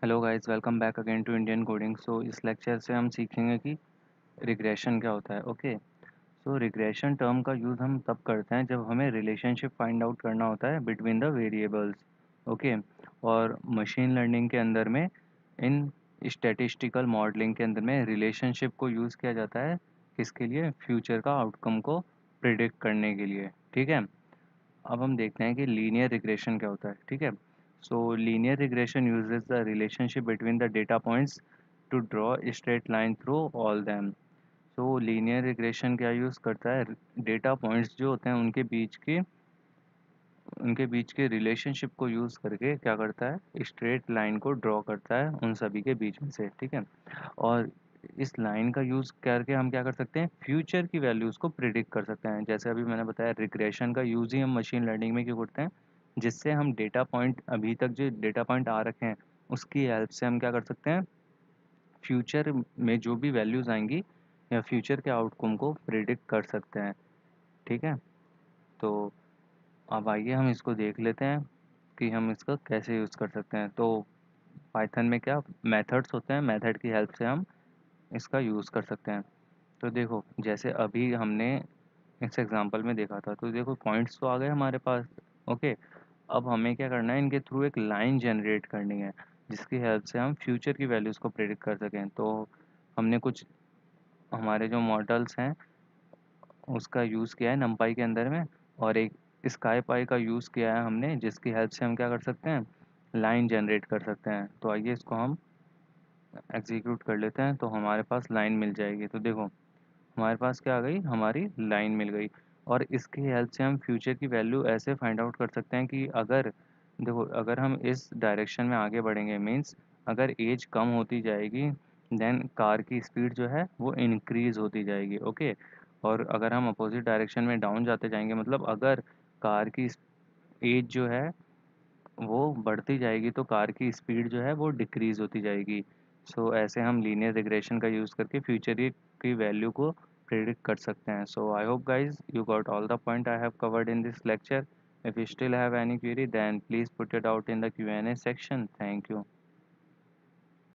Hello guys, welcome back again to Indian coding. So इस lecture से हम सीखेंगे कि रिग्रेशन क्या होता है। ओके, सो रिग्रेशन टर्म का यूज़ हम तब करते हैं जब हमें रिलेशनशिप फाइंड आउट करना होता है बिटवीन द वेरिएबल्स। ओके, और मशीन लर्निंग के अंदर में इन स्टैटिस्टिकल मॉडलिंग के अंदर में रिलेशनशिप को यूज़ किया जाता है किसके लिए? फ्यूचर का आउटकम को प्रिडिक्ट करने के लिए। ठीक है, अब हम देखते हैं कि लीनियर रिग्रेशन क्या होता है। ठीक है, so linear regression uses the relationship between the data points to draw straight line through all them. So linear regression क्या यूज़ करता है? डेटा पॉइंट्स जो होते हैं उनके बीच के रिलेशनशिप को यूज़ करके क्या करता है? स्ट्रेट लाइन को ड्रॉ करता है उन सभी के बीच में से। ठीक है, और इस लाइन का यूज़ करके हम क्या कर सकते हैं? फ्यूचर की वैल्यूज़ को प्रिडिक्ट कर सकते हैं। जैसे अभी मैंने बताया, रिग्रेशन का यूज़ ही हम मशीन लर्निंग में क्यों करते हैं? जिससे हम डेटा पॉइंट, अभी तक जो डेटा पॉइंट आ रखे हैं उसकी हेल्प से हम क्या कर सकते हैं? फ्यूचर में जो भी वैल्यूज़ आएंगी या फ्यूचर के आउटकम को प्रिडिक्ट कर सकते हैं। ठीक है, तो अब आइए हम इसको देख लेते हैं कि हम इसका कैसे यूज़ कर सकते हैं। तो पाइथन में क्या मेथड्स होते हैं, मेथड की हेल्प से हम इसका यूज़ कर सकते हैं। तो देखो, जैसे अभी हमने इस एग्जांपल में देखा था, तो देखो पॉइंट्स तो आ गए हमारे पास। ओके, अब हमें क्या करना है? इनके थ्रू एक लाइन जनरेट करनी है जिसकी हेल्प से हम फ्यूचर की वैल्यूज़ को प्रेडिक्ट कर सकें। तो हमने कुछ हमारे जो मॉडल्स हैं उसका यूज़ किया है नमपाई के अंदर में, और एक स्काई पाई का यूज़ किया है हमने, जिसकी हेल्प से हम क्या कर सकते हैं? लाइन जनरेट कर सकते हैं। तो आइए इसको हम एग्जीक्यूट कर लेते हैं, तो हमारे पास लाइन मिल जाएगी। तो देखो, हमारे पास क्या आ गई? हमारी लाइन मिल गई। और इसकी हेल्प से हम फ्यूचर की वैल्यू ऐसे फाइंड आउट कर सकते हैं कि अगर देखो, अगर हम इस डायरेक्शन में आगे बढ़ेंगे, मीन्स अगर एज कम होती जाएगी देन कार की स्पीड जो है वो इंक्रीज़ होती जाएगी। ओके, और अगर हम अपोजिट डायरेक्शन में डाउन जाते जाएंगे, मतलब अगर कार की एज जो है वो बढ़ती जाएगी तो कार की स्पीड जो है वो डिक्रीज़ होती जाएगी। सो ऐसे हम लीनियर रिग्रेशन का यूज़ करके फ्यूचर की वैल्यू को प्रेडिक्ट कर सकते हैं। So I hope guys you got all the point I have covered in this lecture. If you still have any query, then please put it out in the Q&A section. Thank you.